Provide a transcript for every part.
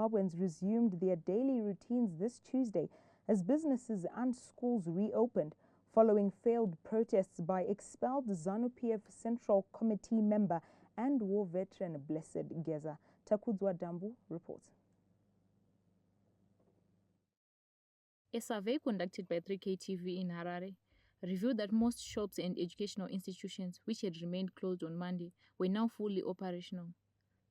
Zimbabweans resumed their daily routines this Tuesday as businesses and schools reopened following failed protests by expelled ZANU-PF Central Committee member and war veteran Blessed Geza. Takudzwa Dambu reports. A survey conducted by 3KTV in Harare revealed that most shops and educational institutions which had remained closed on Monday were now fully operational.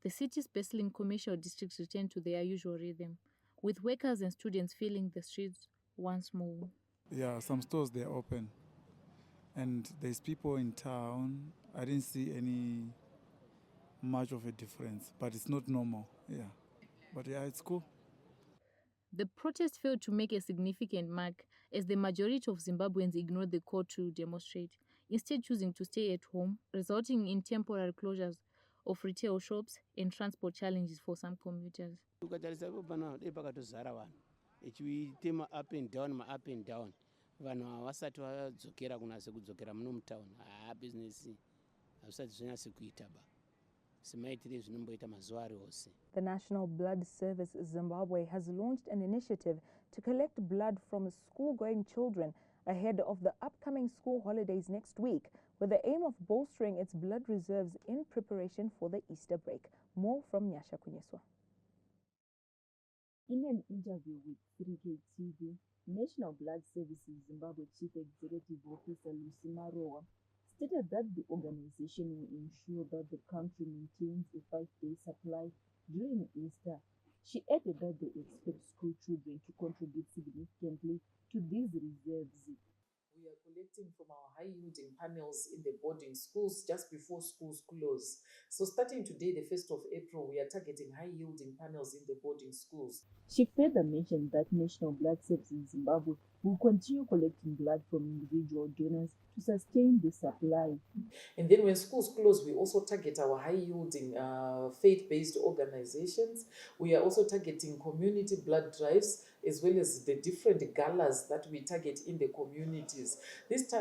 The city's bustling commercial districts returned to their usual rhythm, with workers and students filling the streets once more. Yeah, some stores, they're open. And there's people in town. I didn't see any much of a difference, but it's not normal. Yeah. But yeah, it's cool. The protest failed to make a significant mark as the majority of Zimbabweans ignored the call to demonstrate, instead choosing to stay at home, resulting in temporary closures of retail shops and transport challenges for some commuters. Up and down. Vanhu havasati vadzokera kunase kudzokera muno mutown business havisati zvanyase kuita ba simaitire zvinomboita mazuva ari ose. The National Blood Service Zimbabwe has launched an initiative to collect blood from school-going children ahead of the upcoming school holidays next week, with the aim of bolstering its blood reserves in preparation for the Easter break. More from Nyasha Kunyeswa. In an interview with 3KTV, National Blood Services Zimbabwe Chief Executive Officer Lucy Marowa stated that the organization will ensure that the country maintains a 5-day supply during Easter. She added that they expect school children to contribute significantly to these reserves. We are collecting from our high-yielding panels in the boarding schools just before schools close. So starting today, the 1st of April, we are targeting high-yielding panels in the boarding schools. She further mentioned that National Blood Services Zimbabwe will continue collecting blood from individual donors to sustain the supply. And then when schools close, we also target our high-yielding faith-based organizations. We are also targeting community blood drives, as well as the different galas that we target in the communities. These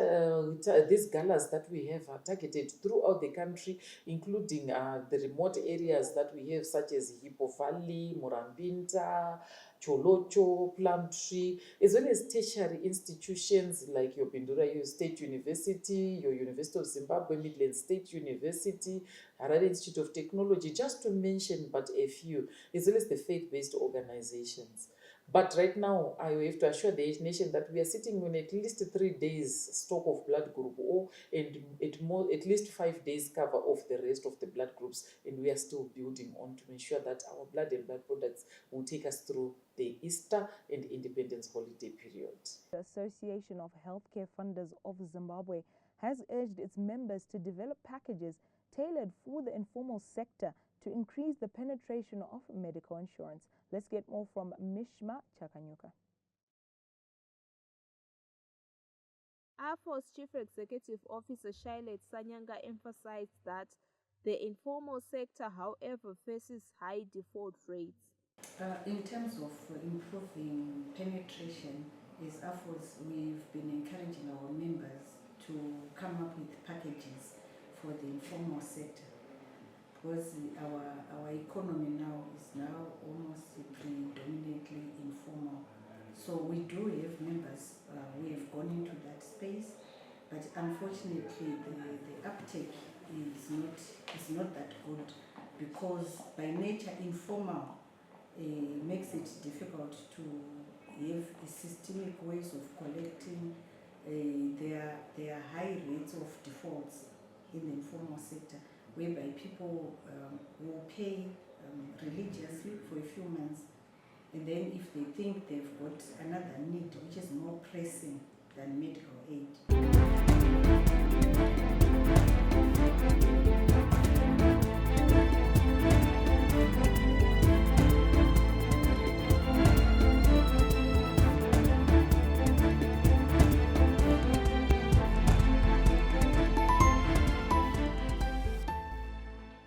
galas that we have are targeted throughout the country, including the remote areas that we have, such as Hippo Valley, Murambinta, Cholocho, Plumtree, as well as tertiary institutions like your Bindura State University, your University of Zimbabwe, Midland State University, Harare Institute of Technology, just to mention but a few, as well as the faith-based organizations. But right now, I have to assure the nation that we are sitting on at least 3 days stock of blood group O and at least 5 days cover of the rest of the blood groups. And we are still building on to ensure that our blood and blood products will take us through the Easter and Independence holiday period. The Association of Healthcare Funders of Zimbabwe has urged its members to develop packages tailored for the informal sector to increase the penetration of medical insurance. Let's get more from Mishma Chakanyuka. AFO's Chief Executive Officer Shailet Sanyanga emphasized that the informal sector, however, faces high default rates. In terms of improving penetration, as AFOS, we've been encouraging our members to come up with packages for the informal sector, because our economy now is almost predominantly informal. So we do have members who have gone into that space, but unfortunately the uptake is not that good, because by nature informal makes it difficult to have systemic ways of collecting. There are high rates of defaults in the informal sector, whereby people will pay religiously for a few months, and then if they think they've got another need which is more pressing than medical aid.